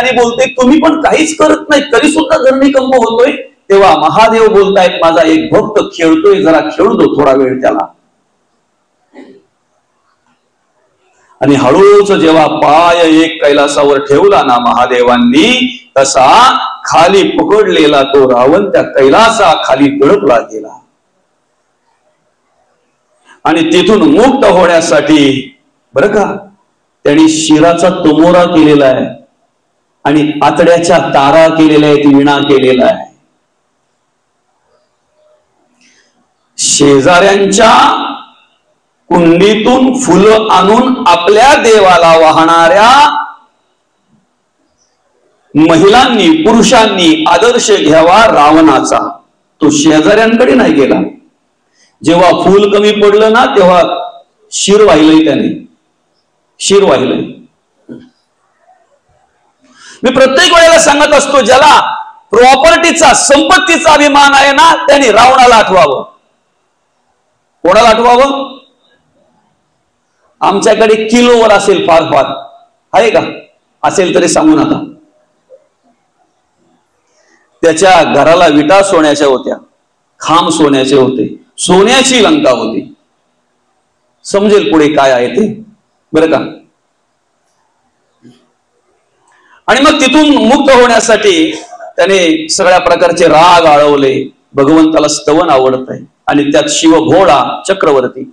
आणि बोलते तुम्ही पण काहीच करत नाही तरी सुद्धा धरणीकंप होतोय, तेव्हा महादेव बोलतायत माझा एक भक्त खेळतोय, जरा खेळू दो थोडा वेळ त्याला. आणि हळूच जेव्हा पाय एक कैलासावर ठेवला ना महादेवांनी, तसा खाली पकडलेला तो रावण त्या कैलासा खाली तडकला गेला. आणि तिथून मुक्त होण्यासाठी बरं का त्यांनी शिराचा तुमोरा केलेला आहे आणि आतड्याच्या तारा केलेल्या आहेत, विणा केलेला आहे. शेजाऱ्यांच्या कुंडीतून फुलं आणून आपल्या देवाला वाहणाऱ्या महिलांनी पुरुषांनी आदर्श घ्यावा रावणाचा. तो शेजाऱ्यांकडे नाही गेला. जेव्हा फूल कमी पडलं ना तेव्हा शिर वाहिलंय त्याने, शिर वाहिलंय. मी प्रत्येक वेळेला सांगत असतो ज्याला प्रॉपर्टीचा संपत्तीचा अभिमान आहे ना त्याने रावणाला आठवावं. कोणाला आठवावं? आमच्याकडे किलोवर असेल, फार फार आहे का? असेल तरी सांगू नका. त्याच्या घराला विटा सोन्याच्या होत्या, खांब सोन्याचे होते, सोन्याची लंका होती. समजेल पुढे काय आहे ते बरं का. आणि मग तिथून मुक्त होण्यासाठी त्याने सगळ्या प्रकारचे राग आळवले. भगवंताला स्तवन आवडत आहे आणि त्यात शिवभोळा चक्रवर्ती,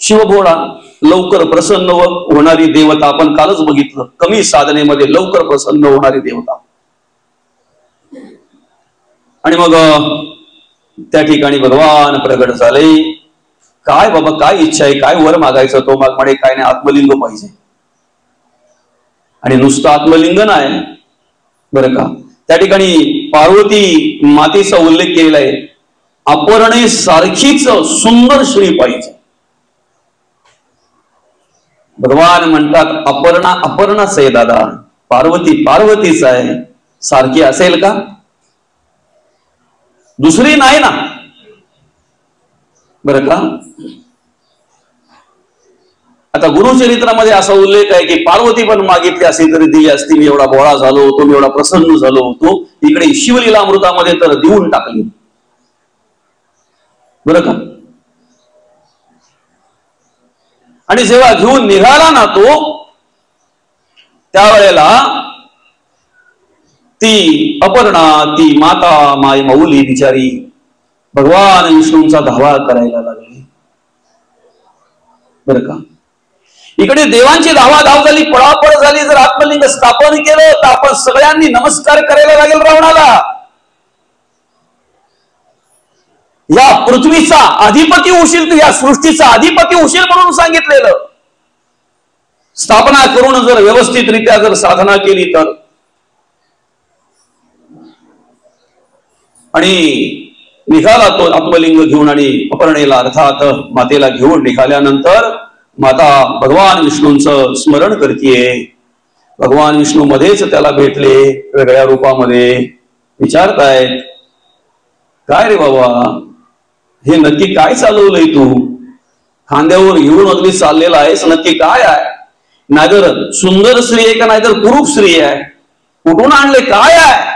शिवभोळा लवकर प्रसन्न होणारी देवता. आपण कालच बघितलं, कमी साधनेमध्ये लवकर प्रसन्न होणारी देवता. आणि मग त्या ठिकाणी भगवान प्रगट झाले. काय बाबा काय इच्छा आहे, काय वर मागायचं? तो म्हणे काय नाही, आत्मलिंग पाहिजे. आणि नुसतं आत्मलिंग नाही बरं का, त्या ठिकाणी पार्वती मातेचा उल्लेख केलेला आहे. अपरणे सारखीच सुंदर स्त्री पाहिजे. भगवान म्हणतात अपर्णा अपर्णाच आहे दादा, पार्वती पार्वतीच आहे, सारखी असेल का? दुसरी नाही ना बरं का. आता गुरुचरित्रामध्ये असा उल्लेख आहे की पार्वती पण मागितली असेल तरी दिली असती. मी एवढा भोळा झालो होतो, मी एवढा प्रसन्न झालो होतो. इकडे शिवलीला अमृतामध्ये तर देऊन टाकली बरं का. आणि जेव्हा घेऊन निघाला ना तो, त्यावेळेला ती अपर्णा, ती माता माय माऊली बिचारी भगवान विष्णूंचा धावा करायला लागली बरं का. इकडे देवांची धावाधाव झाली, पळापळ झाली. जर आत्मलिंग स्थापन केलं तर आपण सगळ्यांनी नमस्कार करायला लागेल रावणाला. या पृथ्वीचा अधिपती होशील तू, या सृष्टीचा अधिपती होशील म्हणून सांगितलेलं. स्थापना करून जर व्यवस्थितरित्या जर साधना केली तर. आणि निघाला तो आत्मलिंग घेऊन आणि अपर्णेला अर्थात मातेला घेऊन निघाल्यानंतर माता भगवान विष्णूंचं स्मरण करतीये. भगवान विष्णू मध्येच त्याला भेटले वेगळ्या रूपामध्ये. विचारतायत काय रे बाबा, हे नक्की काय चालवलंय तू? खांद्यावर घेऊन अगदी चाललेला आहेस, नक्की काय आहे? नाहीतर सुंदर स्त्री आहे का नाहीतर कुरूप स्त्री आहे? कुठून आणले, काय आहे?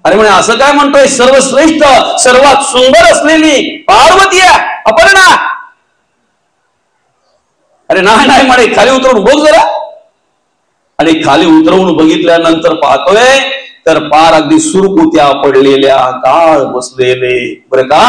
अरे म्हणे असं काय म्हणतोय, सर्वश्रेष्ठ सर्वात सुंदर असलेली पार्वती आहे अपर्णा. अरे नाही नाही म्हणे, खाली उतरवून बघ जरा. आणि खाली उतरवून बघितल्यानंतर पाहतोय तर पार अगदी सुरकुत्या पडलेल्या, काळ बसलेले बरं का,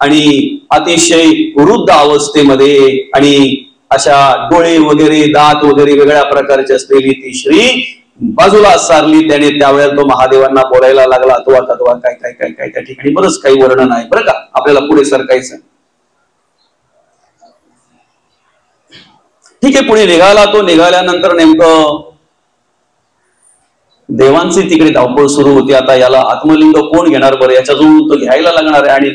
आणि अतिशय वृद्ध अवस्थेमध्ये, आणि अशा डोळे वगैरे दात वगैरे वेगळ्या प्रकारची असलेली ती श्री बाजूला सारली त्याने. त्यावेळेला तो महादेवांना बोलायला लागला. तो आता काय काय काय काय त्या ठिकाणी बरंच काही वर्णन आहे बरं का, आपल्याला पुढे सरकायचं. ठीक आहे, पुढे निघाला तो. निघाल्यानंतर नेमकं देवांची तिकडे धावपळ सुरू होती. आता याला आत्मलिंग कोण घेणार बरं, याच्याजवळ तो घ्यायला लागणार आहे. आणि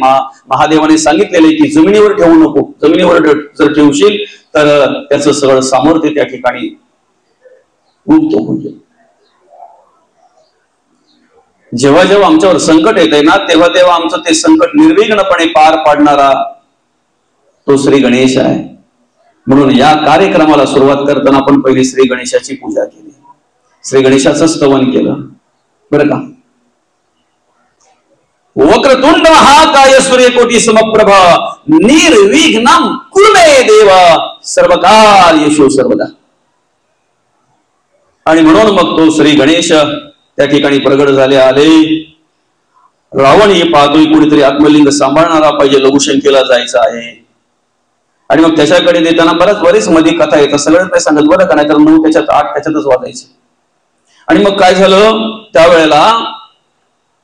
महादेवाने सांगितलेले की जमिनीवर ठेवू नको, जमिनीवर जर ठेवशील तर त्याचं सगळं सामर्थ्य त्या ठिकाणी गुंत होईल. जेव्हा जेव्हा आमच्यावर संकट येते ना तेव्हा तेव्हा आमचं ते संकट निर्विघ्नपणे पार पाडणारा तो श्री गणेश आहे. म्हणून या कार्यक्रमाला सुरुवात करताना आपण पहिली श्री गणेशाची पूजा केली. श्री गणेशाचं स्तवन केलं बरं का. वक्रतुंड महाकाय सूर्यकोटी समप्रभ निर्विघ्नं कुरु मे देव सर्वकार्येषु सर्वदा. आणि म्हणून मग तो श्री गणेश त्या ठिकाणी प्रगट झाले आले. रावण हे पाहतोय कुणीतरी आत्मलिंग सांभाळणारा पाहिजे, लघुशंकेला जायचं आहे. आणि मग त्याच्याकडे देताना बरेच मध्ये कथा येतात, सगळं काय सांगत बरं का, नाही तर 9 त्याच्यात 8 त्याच्यातच वाचायचे. आणि मग काय झालं त्यावेळेला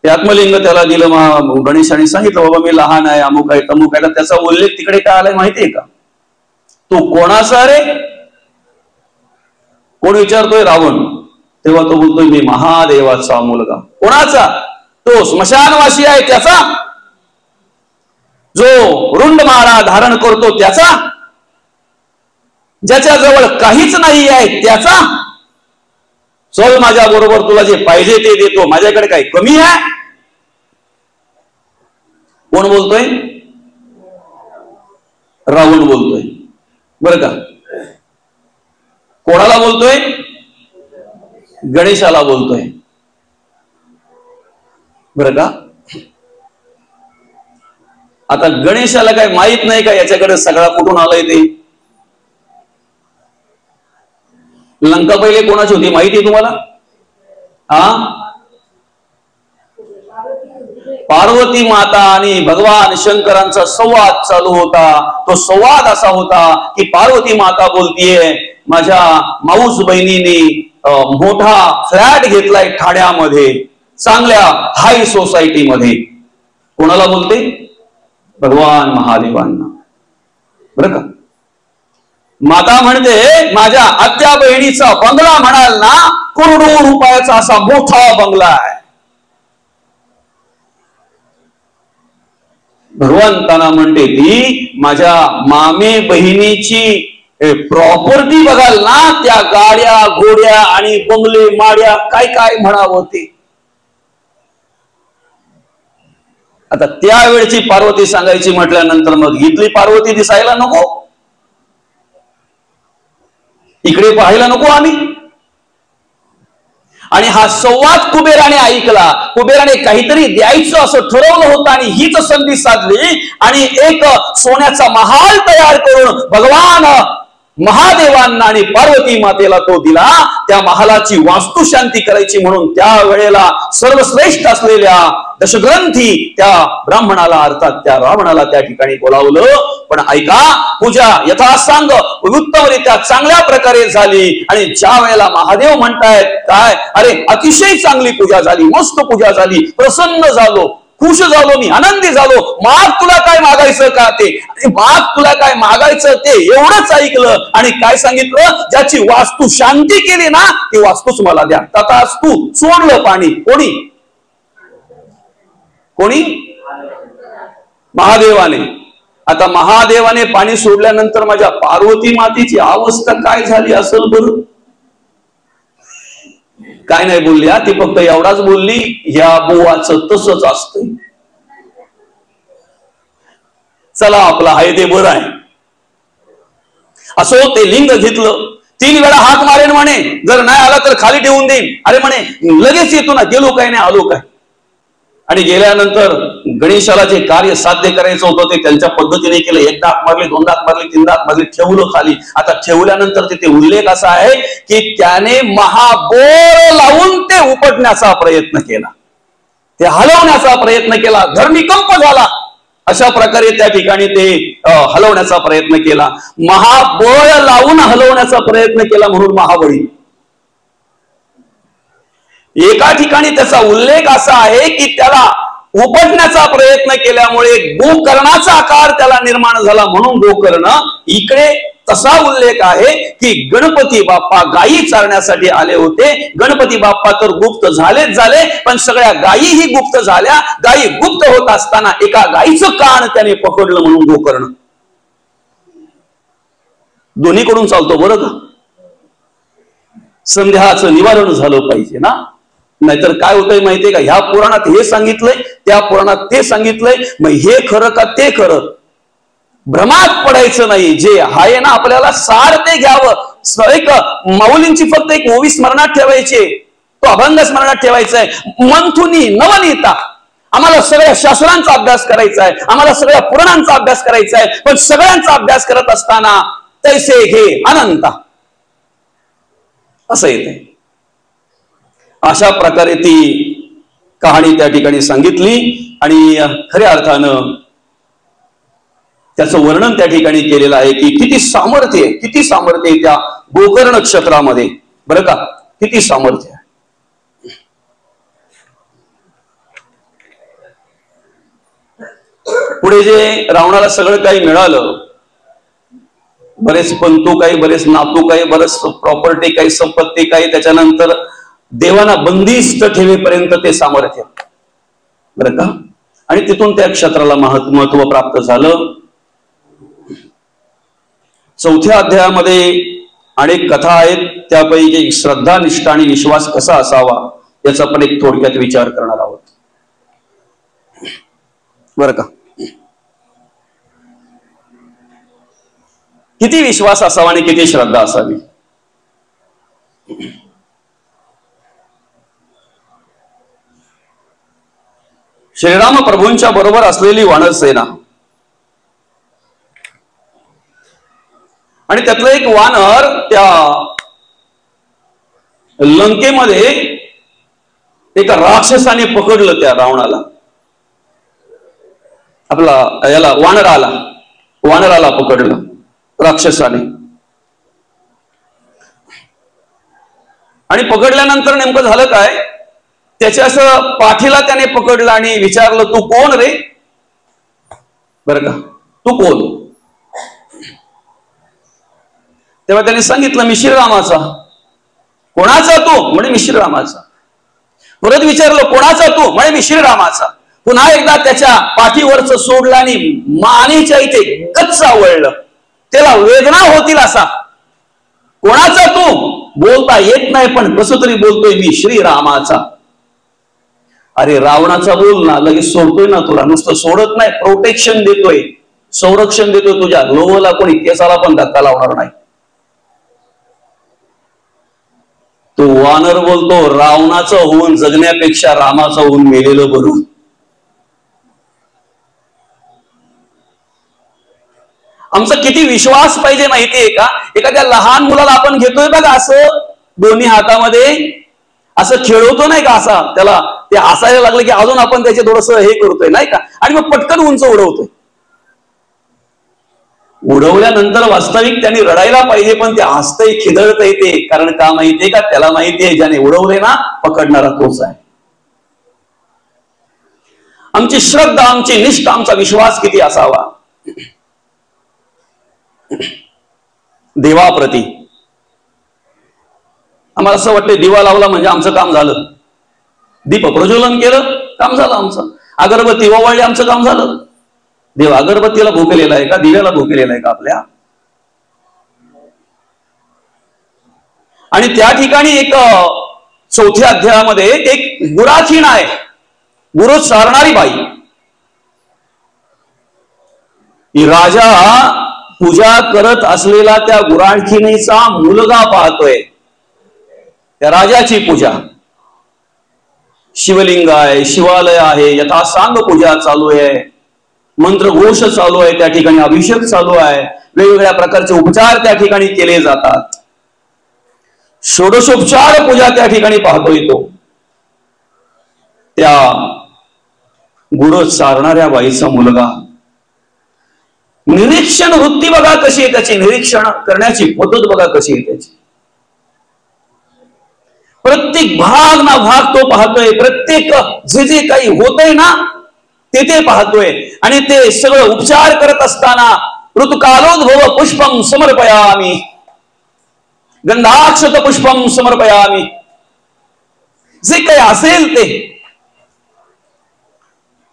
ते आत्मलिंग त्याला दिलं गणेशाने, सांगितलं बाबा मी लहान आहे, अमुक आहे तमुक आहे. त्याचा उल्लेख तिकडे काय आलाय माहितीये का? तो कोणाचा रे? कोण विचारतोय? रावण. तेव्हा तो बोलतोय मी महादेवाचा मुलगा. कोणाचा? तो स्मशानवासी आहे त्याचा, जो रुंडमाळा धारण करतो त्याचा, ज्याच्या जवळ काहीच नाही आहे त्याचा. चल माझ्या बरोबर, तुला जे पाहिजे ते देतो, माझ्याकडे काही कमी आहे? कोण बोलतोय? रावण बोलतोय बरं का. कोणाला बोलतोय? गणेशाला बोलतोय बरं का. आता गणेशाला काय माहित नाही का याच्याकडे सगळा कुठून आलाय ते? लंका पहिले कोणाची होती माहिती आहे तुम्हाला? पार्वती माता आणि भगवान शंकरांचा संवाद चालू होता. तो संवाद असा होता की पार्वती माता बोलतीये माझ्या माऊस बहिणीने मोठा फ्लॅट घेतलाय ठाण्यामध्ये, चांगल्या हाय सोसायटीमध्ये. कोणाला बोलते? भगवान महादेवांना बरं का. माता म्हणते माझ्या आत्या बहिणीचा बंगला म्हणाल ना, करोडो रुपयाचा असा मोठा बंगला आहे. भगवंतांना म्हणते ती माझ्या मामे बहिणीची प्रॉपर्टी बघाल ना, त्या गाड्या घोड्या आणि बंगले माड्या काय काय म्हणावं ते. आता त्यावेळची पार्वती सांगायची म्हटल्यानंतर मग इथली पार्वती दिसायला नको? इकडे पाहायला नको आम्ही? आणि हा संवाद कुबेराने ऐकला. कुबेराने काहीतरी द्यायचं असं ठरवलं होतं आणि हीच संधी साधली आणि एक सोन्याचा महाल तयार करून भगवान महादेवांना आणि पार्वती मातेला तो दिला. त्या महालाची वास्तुशांती करायची म्हणून त्या वेळेला सर्वश्रेष्ठ असलेल्या दशग्रंथी त्या ब्राह्मणाला अर्थात त्या रावणाला त्या ठिकाणी बोलावलं. पण ऐका, पूजा यथासांग उत्तमरित्या चांगल्या प्रकारे झाली. आणि ज्या वेळेला महादेव म्हणतायत काय, अरे अतिशय चांगली पूजा झाली, मस्त पूजा झाली, प्रसन्न झालो, खुश झालो, मी आनंदी झालो, माग तुला काय मागायचं का ते, माग तुला काय मागायचं ते एवढंच ऐकलं. आणि काय सांगितलं? ज्याची वास्तू शांती केली ना ती वास्तूच मला द्या. तथास्तु. सोडलं पाणी. कोणी? महादेवाने. आता महादेवाने पाणी सोडल्यानंतर माझ्या पार्वती मातेची अवस्था काय झाली असेल बरं? काय नाही बोलली. ती फक्त एवढाच बोलली, या बुवाचं तसंच असतं. चला आपला आहे ते बरं आहे. असो ते लिंग घेतलं. 3 वेळा हाक मारेन म्हणे, जर नाही आला तर खाली ठेवून देईन. अरे म्हणे लगेच येतो ना, गेलो काय नाही आलो काय. आणि गेल्यानंतर गणेशाला जे कार्य साध्य करायचं होतं ते त्यांच्या पद्धतीने केलं. 1 दात मारली, 2 दात मारली, 3 दात मारली, ठेवलं खाली. आता ठेवल्यानंतर तिथे उल्लेख असा आहे की त्याने महाबोर लावून ते उपटण्याचा प्रयत्न केला, ते हलवण्याचा प्रयत्न केला. धरणीकंप झाला. अशा प्रकारे त्या ठिकाणी ते हलवण्याचा प्रयत्न केला. महाबळ लावून हलवण्याचा प्रयत्न केला म्हणून महाबळी. एका ठिकाणी त्याचा उल्लेख असा आहे की त्याला उपटण्याचा प्रयत्न केल्यामुळे गोकर्णाचा आकार त्याला निर्माण झाला म्हणून गोकर्ण. इकडे तसा उल्लेख आहे की गणपती बाप्पा गायी चारण्यासाठी आले होते. गणपती बाप्पा तर गुप्त झालेच झाले, पण सगळ्या गायीही गुप्त झाल्या. गायी गुप्त होत असताना एका गायीचं कान त्याने पकडलं म्हणून गोकर्ण. दोन्हीकडून चालतो बरं का. संध्याचं निवारण झालं पाहिजे ना, नाहीतर काय होतंय माहितीये का, ह्या पुराणात हे सांगितलंय, त्या पुराणात ते सांगितलंय, मग हे खरं का ते खरं, भ्रमात पडायचं नाही. जे आहे ना आपल्याला सार ते घ्यावं. एक माऊलींची फक्त एक ओवी स्मरणात ठेवायची, तो अभंग स्मरणात ठेवायचा आहे. मंथुनी नवनीता. आम्हाला सगळ्या शास्त्रांचा अभ्यास करायचा आहे, आम्हाला सगळ्या पुराणांचा अभ्यास करायचा आहे, पण सगळ्यांचा अभ्यास करत असताना तैसे हे अनंता असं येते. अशा प्रकारे ती कहाणी त्या ठिकाणी सांगितली आणि खऱ्या अर्थानं त्याचं वर्णन त्या ठिकाणी केलेलं आहे की किती सामर्थ्य आहे त्या गोकर्ण नक्षत्रामध्ये, बरं का, किती सामर्थ्य आहे. पुढे जे रावणाला सगळं काही मिळालं, बरेच पंतू काही, बरेच नातू काही, बरेच प्रॉपर्टी काही, संपत्ती काही, त्याच्यानंतर देवांना बंदिस्त ठेवेपर्यंत ते सामर्थ्य, बरं का, आणि तिथून त्या क्षेत्राला महत्व प्राप्त झालं. चौथ्या अध्यायामध्ये अनेक कथा आहेत, त्यापैकी श्रद्धा, निष्ठा आणि विश्वास कसा असावा याचा पण एक थोडक्यात विचार करणार आहोत, बरं का. किती विश्वास असावा आणि किती श्रद्धा असावी. श्रीराम प्रभूंच्या बरोबर असलेली वानर सेना आणि त्यातलं एक वानर त्या लंकेमध्ये एका राक्षसाने पकडलं त्या रावणाला, आपला याला वानराला पकडलं राक्षसाने. आणि पकडल्यानंतर नेमकं झालं काय, त्याच्या असं पाठीला त्याने पकडलं आणि विचारलं, तू कोण रे, बरं का, तू कोण. तेव्हा त्याने सांगितलं, मी श्रीरामाचा. कोणाचा तू, म्हणे मी श्रीरामाचा. परत विचारलं, कोणाचा तू, म्हणे मी श्रीरामाचा. पुन्हा एकदा त्याच्या पाठीवरच सोडलं आणि मानेच्या इथे गच्च आवळलं, त्याला वेदना होतील असा. कोणाचा तू, बोलता येत नाही पण कसं तरी बोलतोय, मी श्रीरामाचा. अरे रावणाचा बोल ना, लगेच सोडतोय ना तुला, नुसतं सोडत नाही, प्रोटेक्शन देतोय, संरक्षण देतोय. तुझ्या लोहला कोणी केसाला पण धक्का लावणार नाही. तो वानर बोलतो, रावणाचं होऊन जगण्यापेक्षा रामाचं होऊन मेलेलं बरं. आमचा किती विश्वास पाहिजे माहितीये का. एखाद्या लहान मुलाला आपण घेतोय बघा असं दोन्ही हातामध्ये, असं खेळवतो नाही का, असा त्याला ते हसायला लागलं की अजून आपण त्याचे थोडस हे करतोय नाही का, आणि मग पटकन उंच उडवतोय. उडवल्यानंतर वास्तविक त्यांनी रडायला पाहिजे, पण ते हसतंय, खिदळतंय ते. कारण का माहितीये का, त्याला माहितीये ज्याने उडवले ना, पकडणारा तोच आहे. आमची श्रद्धा, आमची निष्ठा, आमचा विश्वास किती असावा देवाप्रती. आम्हाला असं वाटतं दिवा लावला म्हणजे आमचं काम झालं, दीप प्रज्वलन केलं काम झालं आमचं, अगरबत्ती ओवाळली आमचं काम झालं. देव अगरबत्तीला भोकलेला आहे का, दिव्याला भोकलेला आहे का आपल्या. आणि त्या ठिकाणी एक चौथ्या अध्यायामध्ये एक गुराखीण आहे, गुरु चारणारी बाई. ही राजा पूजा करत असलेला त्या गुराखीणीचा मुलगा पाहतोय. त्या राजाची पूजा, शिवलिंग आहे, शिवालय आहे, यथासांग पूजा चालू आहे, मंत्रघोष चालू आहे, त्या ठिकाणी अभिषेक चालू आहे, वेगवेगळ्या प्रकारचे उपचार त्या ठिकाणी केले जातात. षोडशोपचार पूजा त्या ठिकाणी पाहतोय तो. त्या गुरु चारणाऱ्या बाईचा मुलगा. निरीक्षण वृत्ती बघा कशी आहे त्याची, निरीक्षण करण्याची पद्धत बघा कशी आहे त्याची. प्रत्येक भाग ना भाग तो पाहतोय, प्रत्येक जे जे काही होतंय ना ते पाहतोय. आणि ते सगळं उपचार करत असताना ऋतुकालोद्भव पुष्पम समर्पयामी, गंधाक्षत पुष्पम समर्पयामी, जे काही असेल ते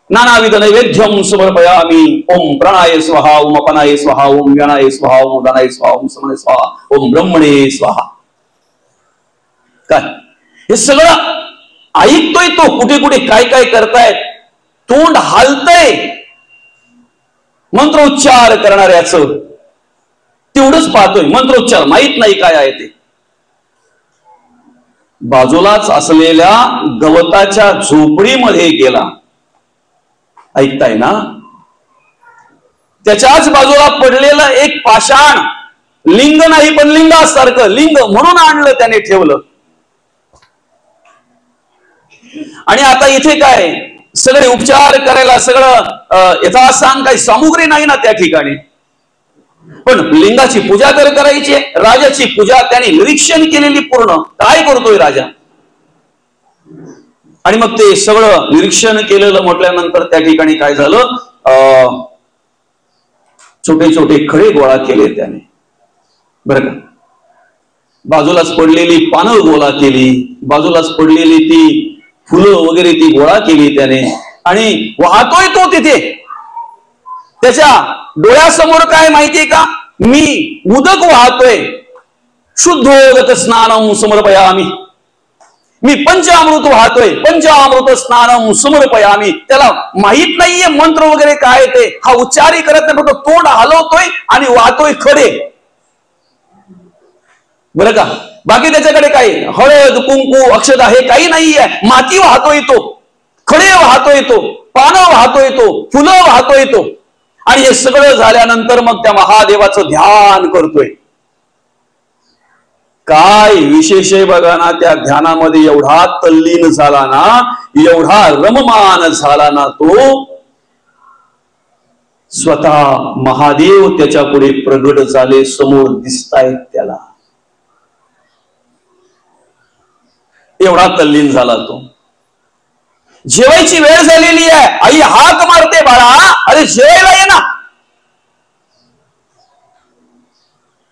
नानाविध नैवेद्यम समर्पयामी. ओम प्राणाय स्वाहा, ओम अपनाय स्वाहा, ओम व्यानाय स्वाहा, ओम उदानाय स्वाहा, ओम समने स्वाहा, ओम ब्रह्मणे स्वाहा. काय हे सगळं ऐकतोय तो, कुठे कुठे काय काय करतायत, तोंड हालतय मंत्रोच्चार करणाऱ्याच. तेवढंच पाहतोय, मंत्रोच्चार माहित नाही काय आहे ते. बाजूलाच असलेल्या गवताच्या झोपडीमध्ये गेला. ऐकताय ना? त्याच्याच बाजूला पडलेलं एक पाषाण, लिंग नाही पण लिंगासारखं, लिंग म्हणून आणलं त्याने, ठेवलं. आणि आता इथे काय सगळे उपचार करायला सगळं यथासांग काही सामुग्री नाही ना त्या ठिकाणी, पण लिंगाची पूजा करायची, राजाची पूजा त्याने निरीक्षण केलेली पूर्ण. काय करतोय राजा? आणि मग ते सगळं निरीक्षण केलेलं म्हटल्यानंतर त्या ठिकाणी काय झालं, छोटे छोटे खडे गोळा केले त्याने, बरं का. बाजूलाच पडलेली पानं गोळा केली, बाजूलाच पडलेली ती फुलं वगैरे ती गोळा केली त्याने, आणि वाहतोय तो तिथे. त्याच्या डोळ्यासमोर काय माहितीये का? मी उदक वाहतोय. शुद्धोदक स्नानम समर्पयामी. मी पंचामृत वाहतोय, पंचामृत स्नानम समर्पयामी. त्याला माहित नाहीये मंत्र वगैरे काय ते, हा उच्चारही करत नाही, फक्त तोंड हलवतोय आणि वाहतोय खडे, बरं का. बाकी त्याच्याकडे काही हळद कुंकू अक्षता हे काही नाहीये. माती वाहतोय तो, खडे वाहतोय तो, पानं वाहतोय तो, फुलं वाहतोय तो. आणि हे सगळं झाल्यानंतर मग त्या महादेवाचं ध्यान करतोय. काय विशेष आहे बघा ना, त्या ध्यानामध्ये एवढा तल्लीन झाला ना, एवढा रममान झाला ना, तो स्वतः महादेव त्याच्या पुढे प्रगट झाले, समोर दिसतायत त्याला. एवढा तल्लीन झाला तो. जेवायची वेळ झालेली आहे, आई हाक मारते, बाळा अरे जेवायला ये ना.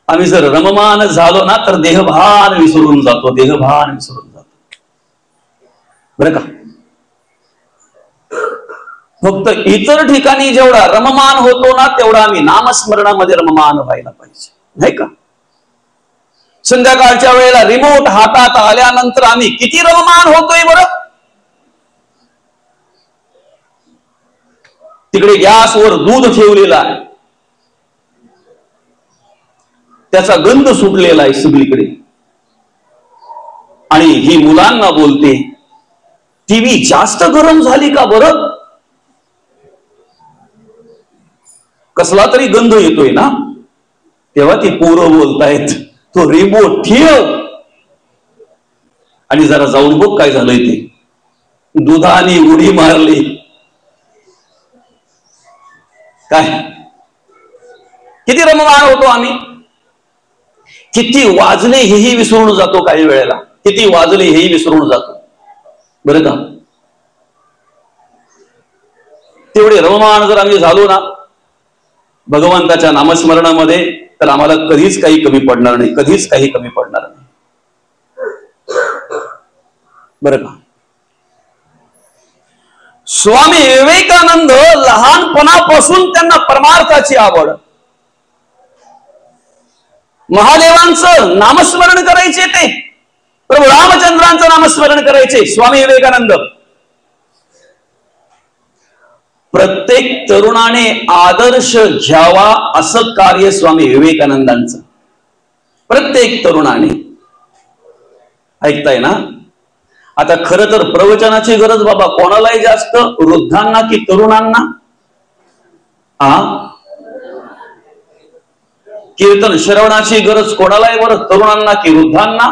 आम्ही जर रममान झालो ना तर देहभान विसरून जातो, देहभान विसरून जातो, बरं का. फक्त इतर ठिकाणी जेवढा रममान होतो ना तेवढा आम्ही नामस्मरणामध्ये रममान व्हायला पाहिजे, नाही का. संध्याकाळच्या वेळेला रिमोट हातात आल्यानंतर आम्ही किती रममान होतोय बरं. तिकडे गॅसवर दूध ठेवलेला आहे, त्याचा गंध सुटलेला आहे सगळीकडे, आणि ही मुलांना बोलते, टीव्ही जास्त गरम झाली का बरं. कसला तरी गंध येतोय ना, तेव्हा ती पोरं बोलतायत, तो रिमोट ठेव आणि जरा जाऊन बघ काय झालंय ते. दुधाने उडी मारली. काय किती रममान होतो आम्ही. किती वाजले हेही विसरून जातो, काही वेळेला किती वाजले हेही विसरून जातो, बरं का. तेवढे रममान जर आम्ही झालो ना भगवंताच्या नामस्मरणामध्ये, तर आम्हाला कधीच काही कमी पडणार नाही, कधीच काही कमी पडणार नाही, बरं का. स्वामी विवेकानंद लहानपणापासून त्यांना परमार्थाची आवड, महादेवांचं नामस्मरण करायचे, ते प्रभू रामचंद्रांचं नामस्मरण करायचे स्वामी विवेकानंद. प्रत्येक तरुणाने आदर्श घ्यावा असं कार्य स्वामी विवेकानंदांचं, प्रत्येक तरुणाने. ऐकताय ना. आता खरं तर प्रवचनाची गरज बाबा कोणालाही जास्त, वृद्धांना की तरुणांना. कीर्तन श्रवणाची गरज कोणालाही बरं, तरुणांना की वृद्धांना.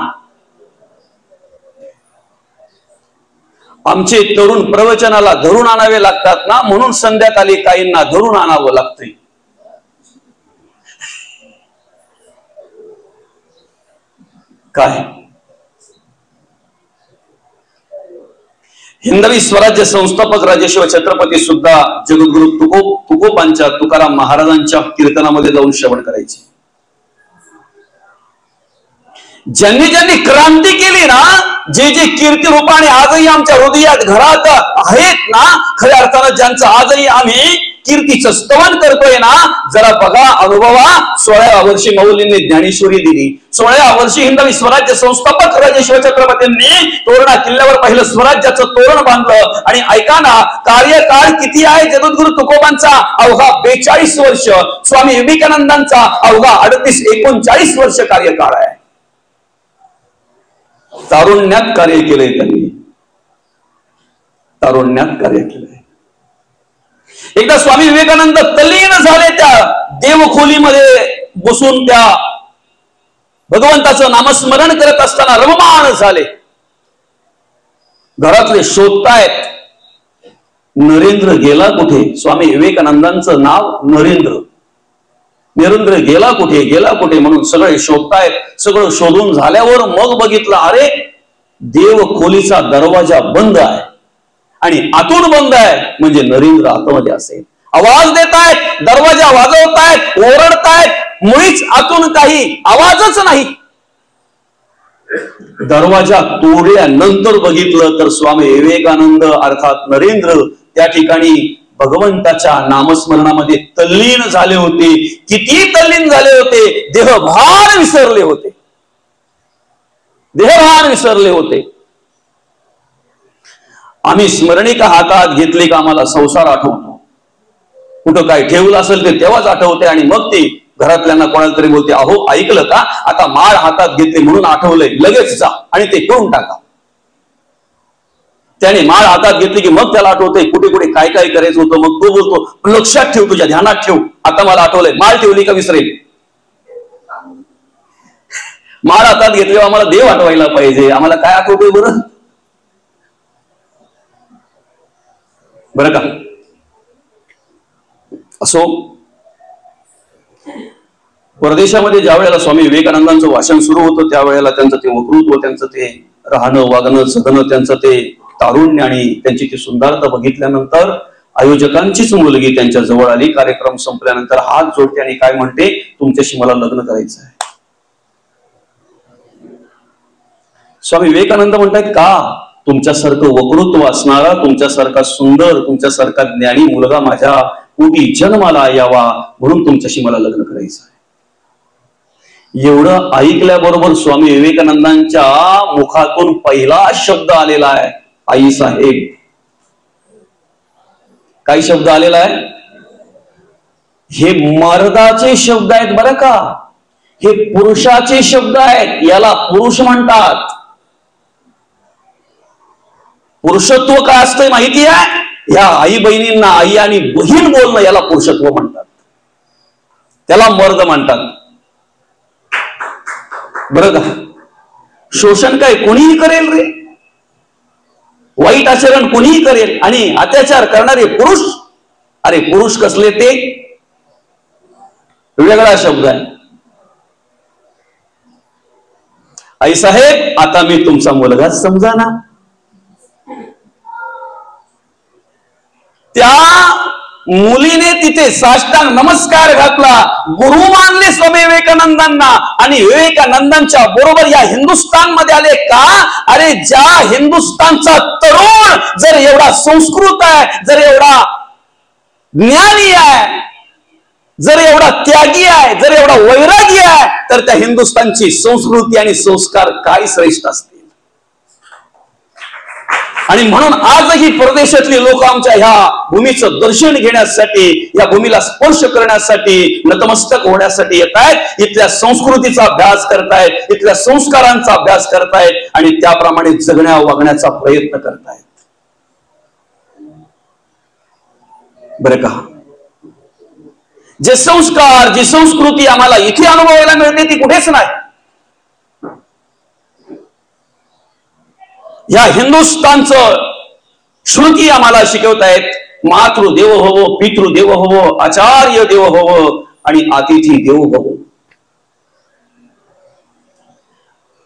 आमचे तरुण प्रवचनाला धरून आणावे लागतात ना, म्हणून संध्याकाळी काहींना धरून आणावं लागतंय. काय हिंदवी स्वराज्य संस्थापक राजेश्वर छत्रपती सुद्धा जगद्गुरु तुकोबांच्या, तुकाराम महाराजांच्या कीर्तनामध्ये जाऊन श्रवण करायचे. ज्यांनी ज्यांनी क्रांती केली ना, जे जे कीर्ती रूपाने आजही आमच्या हृदयात घरात आहेत ना, खऱ्या अर्थानं ज्यांचं आजही आम्ही कीर्तीचं स्तवन करतोय ना, जरा बघा, अनुभवा. 16व्या वर्षी माऊलींनी ज्ञानेश्वरी दिली. 16व्या वर्षी हिंदवी स्वराज्य संस्थापक राजे शिवछत्रपतींनी तोरणा किल्ल्यावर पहिलं स्वराज्याचं तोरण बांधलं. आणि ऐका ना, कार्यकाळ किती आहे जगद्गुरु तुकोबांचा? अवघा 42 वर्ष. स्वामी विवेकानंदांचा अवघा 38-39 वर्ष कार्यकाळ आहे. तारुण्यात कार्य केलंय त्यांनी, तारुण्यात कार्य केलंय. एकदा स्वामी विवेकानंद तल्लीन झाले त्या देवखोलीमध्ये बसून त्या भगवंताचं नामस्मरण करत असताना रममाण झाले. घरातले शोधतायत, नरेंद्र गेला कुठे? स्वामी विवेकानंदांचं नाव नरेंद्र. नरेंद्र गेला कुठे, गेला कुठे म्हणून सगळे शोधतायत. सगळं शोधून झाल्यावर मग बघितलं, अरे देव खोलीचा दरवाजा बंद आहे आणि आतून बंद आहे, म्हणजे नरेंद्र आतमध्ये असेल. आवाज देतायत, दरवाजा वाजवतायत, ओरडतायत, मुळीच आतून काही आवाजच नाही. दरवाजा तोडल्यानंतर बघितलं तर स्वामी विवेकानंद अर्थात नरेंद्र त्या ठिकाणी भगवंताच्या नामस्मरणामध्ये तल्लीन झाले होते. किती तल्लीन झाले होते? देहभान विसरले होते, देहभान विसरले होते. आम्ही स्मरणिका हातात घेतली का आम्हाला संसार आठवतो. कुठं काय ठेवलं असेल ते तेव्हाच आठवते आणि मग ते घरातल्यांना कोणाला तरी बोलते, अहो ऐकलं का, आता माळ हातात घेतली म्हणून आठवलंय, लगेच जा आणि ते करून टाका. त्याने माळ हातात घेतली की मग त्याला आठवतंय कुठे कुठे काय काय करायचं होतं. मग तो बोलतो, लक्षात ठेव, तुझ्या ध्यानात ठेव, आता मला आठवलंय. माळ ठेवली का विसरेल? माळ हातात घेतली, आम्हाला देव आठवायला पाहिजे. आम्हाला काय आठवतोय बरं? बरं का? असो, परदेशामध्ये ज्या वेळेला स्वामी विवेकानंदांचं भाषण सुरू होतं त्यावेळेला त्यांचं ते वक्तृत्व, त्यांचं ते राहणं, वागणं, जगणं, त्यांचं ते तारुण्य आणि त्यांची ती सुंदरता बघितल्यानंतर आयोजकांचीच मुलगी त्यांच्या जवळ आली. कार्यक्रम संपल्यानंतर हात जोडते आणि काय म्हणते, तुमच्याशी मला लग्न करायचं आहे. स्वामी विवेकानंद म्हणतात, का? तुमच्यासारखं वक्तृत्व असणारा, तुमच्यासारखा सुंदर, तुमच्यासारखा ज्ञानी मुलगा माझ्या पोटी जन्माला यावा म्हणून तुमच्याशी मला लग्न करायचं आहे. एवढं ऐकल्याबरोबर स्वामी विवेकानंदांच्या मुखातून पहिला शब्द आलेला आहे, आई साहेब. काय शब्द आलेला आहे? हे मर्दाचे शब्द आहेत बरं का, हे पुरुषाचे शब्द आहेत. याला पुरुष म्हणतात. पुरुषत्व काय असतंय माहिती आहे? या आई बहिणींना आई आणि बहीण बोलणं याला पुरुषत्व म्हणतात, त्याला मर्द म्हणतात. बरं का? शोषण काय कोणीही करेल रे, वाईट आचरण कोणीही करेल, आणि अत्याचार करणारे पुरुष, अरे पुरुष कसले ते वेगळा शब्द आहे. आई साहेब, आता मी तुमचा मुलगाच समजा ना. त्या मुलीने तिथे साष्टांग नमस्कार घातला, गुरु मानले स्वामी विवेकानंदांना, आणि विवेकानंदांच्या बरोबर या हिंदुस्थानमध्ये आले. का? अरे ज्या हिंदुस्थानचा तरुण जर एवढा संस्कृत आहे, जर एवढा ज्ञानी आहे, जर एवढा त्यागी आहे, जर एवढा वैरागी आहे, तर त्या हिंदुस्थानची संस्कृती आणि संस्कार काय श्रेष्ठ असतील. आणि म्हणून आजही परदेशातली लोक आमच्या ह्या भूमीचं दर्शन घेण्यासाठी, या भूमीला स्पर्श करण्यासाठी, नतमस्तक होण्यासाठी येत आहेत. इथल्या संस्कृतीचा अभ्यास करतायत, इथल्या संस्कारांचा अभ्यास करतायत आणि त्याप्रमाणे जगण्या वागण्याचा प्रयत्न करतायत. बरं का? जे संस्कार, जी संस्कृती आम्हाला इथे अनुभवायला मिळते ती कुठेच नाही. या हिंदुस्थानचं श्रुती आम्हाला शिकवतायत, मातृदेव होवो, पितृदेव होवो, आचार्य देव होवो आणि अतिथी देव होवो.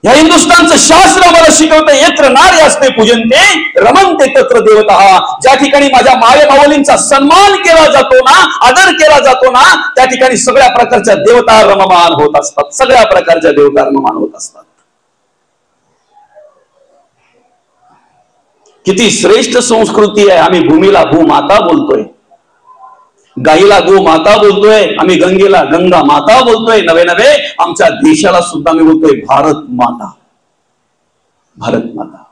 या हिंदुस्थानचं शास्त्र आम्हाला शिकवतं, यत्र नार्यास्ते पूजन्ते रमन्ते तत्र देवतः. ज्या ठिकाणी माझ्या माय माऊलींचा सन्मान केला जातो ना, आदर केला जातो ना, त्या ठिकाणी सगळ्या प्रकारच्या देवता रममान होत असतात, सगळ्या प्रकारच्या देवता रममान होत असतात. किती श्रेष्ठ संस्कृती आहे. आम्ही भूमीला भूमाता बोलतोय. गाईला गो माता बोलतोय, आम्ही गंगेला गंगा माता बोलतोय, नवे नवे आमच्या देशाला सुद्धा आम्ही बोलतोय भारत माता, भारत माता.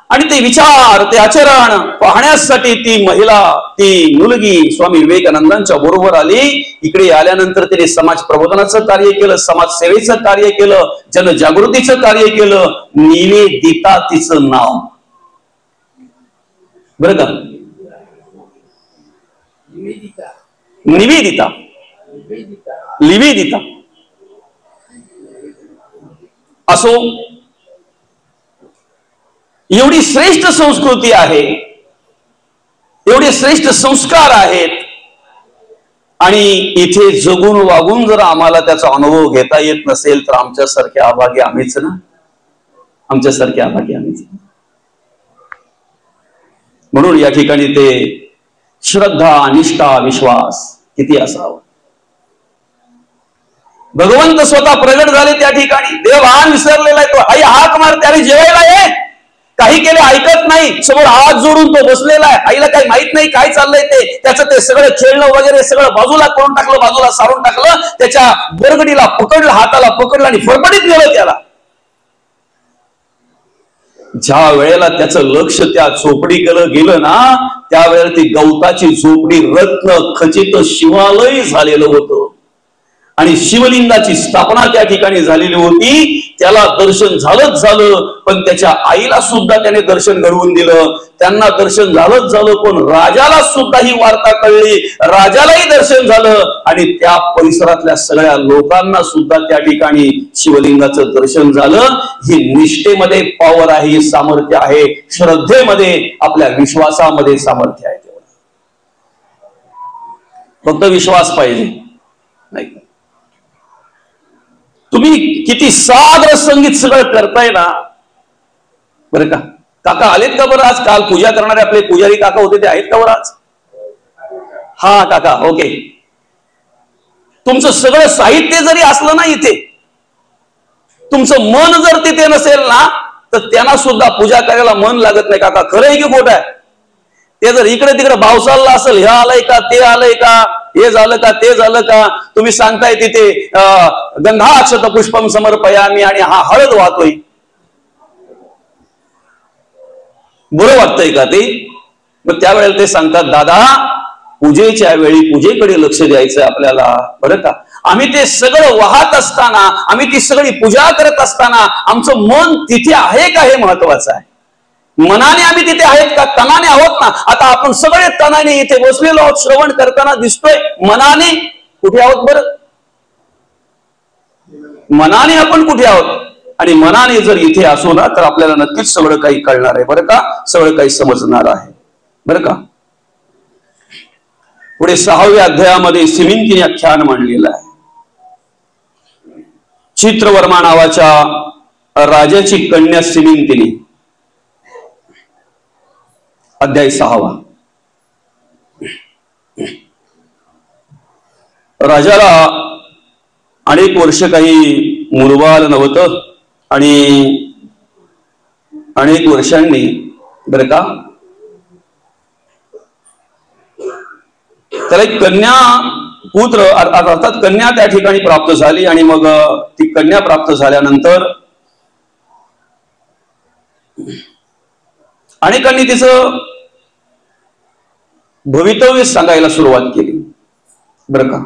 आणि ते विचार, ते आचरण पाहण्यासाठी ती महिला, ती मुलगी स्वामी विवेकानंदांच्या बरोबर आली. इकडे आल्यानंतर तिने समाज प्रबोधनाचं कार्य केलं, समाजसेवेचं कार्य केलं, जनजागृतीचं कार्य केलं. निवेदिता तिचं नाव, बरं का, निवेदिता, निवेदिता असो. एवढी श्रेष्ठ संस्कृती आहे, एवढे श्रेष्ठ संस्कार आहेत, आणि इथे जगून वागून जर आम्हाला त्याचा अनुभव घेता येत नसेल तर आमच्यासारखे अभागी आम्हीच ना, आमच्यासारखे अभागी आम्हीच. म्हणून या ठिकाणी ते श्रद्धा, निष्ठा, विश्वास किती असावा. भगवंत स्वतः प्रगट झाले त्या ठिकाणी. देव भान विसरलेला आहे. तो आई हाक मारते, अरे जेवायला ये. काही केले ऐकत नाही, समोर हात जोडून तो बसलेला आहे. आईला काही माहित नाही काय चाललंय ते. त्याचं ते सगळं खेळणं वगैरे सगळं बाजूला करून टाकलं, बाजूला सारून टाकलं. त्याच्या बरगडीला पकडलं, हाताला पकडलं आणि फरफडीत नेलं त्याला. ज्या वेळेला त्याचं लक्ष त्या झोपडीकडे गेलं ना, त्यावेळेला ती गवताची झोपडी रत्न खचित शिवालय झालेलं होतं आणि शिवलिंगाची स्थापना त्या ठिकाणी झालेली होती. त्याला दर्शन झालंच झालं, पण त्याच्या आईला सुद्धा त्याने दर्शन घडवून दिलं. त्यांना दर्शन झालंच झालं, पण राजाला सुद्धा ही वार्ता कळली, राजालाही दर्शन झालं आणि त्या परिसरातल्या सगळ्या लोकांना सुद्धा त्या ठिकाणी शिवलिंगाचं दर्शन झालं. ही निष्ठेमध्ये पॉवर आहे, ही सामर्थ्य आहे. श्रद्धेमध्ये, आपल्या विश्वासामध्ये सामर्थ्य आहे. फक्त विश्वास पाहिजे, नाही. तुम्ही किती सादर संगीत सगळं करताय ना, बरं का. काका आलेत का बरं आज? काल पूजा करणारे आपले पुजारी काका होते ते आहेत का बरं आज? हा काका, ओके. तुमचं सगळं साहित्य जरी असलं ना इथे, तुमचं मन जर तिथे नसेल ना, तर त्यांना सुद्धा पूजा करायला मन लागत नाही. काका खरं आहे की खोटं आहे? ते जर इकडे तिकडे भाव चालला असेल, हे आलंय का, ते आलंय का, हे झालं का, ते झालं का, तुम्ही सांगताय तिथे गंधाक्षत पुष्पम समर्पयामी आणि हा हळद वाहतोय, बरं वाटतंय का ते? मग त्यावेळेला ते सांगतात, दादा पूजेच्या वेळी पूजेकडे लक्ष द्यायचं आपल्याला, बरं का. आम्ही ते सगळं वाहत असताना, आम्ही ती सगळी पूजा करत असताना आमचं मन तिथे आहे का हे महत्वाचं आहे. मनाने आम्ही तिथे आहेत का, तनाने आहोत ना? आता आपण सगळे तनाने इथे बसलेलो आहोत, श्रवण करताना दिसतोय. मनाने कुठे आहोत बरं? मनाने आपण कुठे आहोत? आणि मनाने जर इथे असो ना, तर आपल्याला नक्कीच सगळं काही कळणार आहे, बरं का. सगळं काही समजणार आहे, बरं का. पुढे 6व्या अध्यायामध्ये सिमिंतिनी आख्यान मांडलेलं आहे. चित्रवर्मा नावाच्या राजाची कन्या सिमिंतिनी. अध्याय 6. राजाला अनेक वर्ष काही मुलबाळ नव्हतं आणि अनेक वर्षांनी, बरं का, त्याला एक कन्या पुत्र अर्थात कन्या त्या ठिकाणी प्राप्त झाली. आणि मग ती कन्या प्राप्त झाल्यानंतर अनेकांनी तिचं भवितव्य सांगायला सुरुवात केली, बरं का.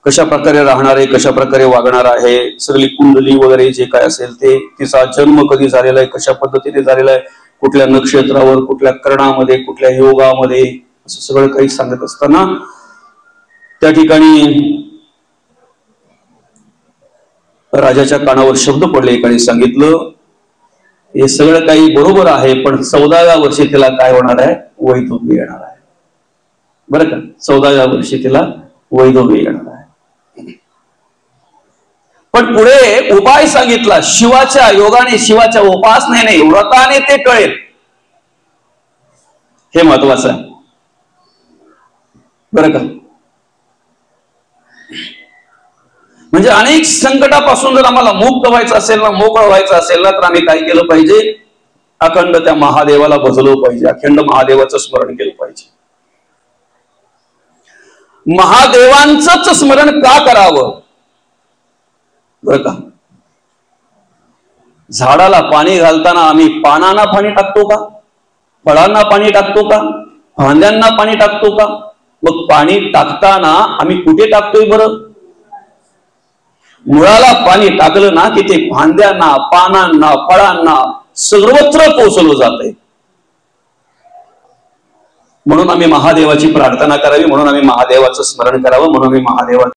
कशा प्रकारे राहणार आहे, कशा प्रकारे वागणार आहे, सगळी कुंडली वगैरे जे काय असेल ते, तिचा जन्म कधी झालेला आहे, कशा पद्धतीने झालेला आहे, कुठल्या नक्षत्रावर, कुठल्या कर्णामध्ये, कुठल्या योगामध्ये, असं सगळं काही सांगत असताना त्या ठिकाणी राजाच्या कानावर शब्द पडले. एकाने सांगितलं, हे सगळं काही बरोबर आहे, पण 14व्या वर्षी तिला काय होणार आहे? वैधव्य येणार आहे, बरं का. 14व्या वर्षी तिला वैधव्य येणार आहे. पण पुढे उपाय सांगितला, शिवाच्या योगाने, शिवाच्या उपासनेने, व्रताने ते कळेल. हे महत्वाचं आहे, बरं का. म्हणजे अनेक संकटापासून जर आम्हाला मुक्त व्हायचं असेल ना, मोकळं व्हायचं असेल ना, तर आम्ही काय केलं पाहिजे? अखंड त्या महादेवाला भजलो पाहिजे, अखंड महादेवाचं स्मरण केलं पाहिजे. महादेवांचंच स्मरण का करावं बर का? झाडाला पाणी घालताना आम्ही पानांना पाणी टाकतो का, फळांना पाणी टाकतो का, फांद्यांना पाणी टाकतो का? मग पाणी टाकताना आम्ही कुठे टाकतोय बरं? मुळाला पाणी टाकलं ना की ते फांद्यांना, पानांना, फळांना सर्वत्र पोचवलं जातंय. म्हणून आम्ही महादेवाची प्रार्थना करावी, म्हणून आम्ही महादेवाचं स्मरण करावं, म्हणून आम्ही महादेवा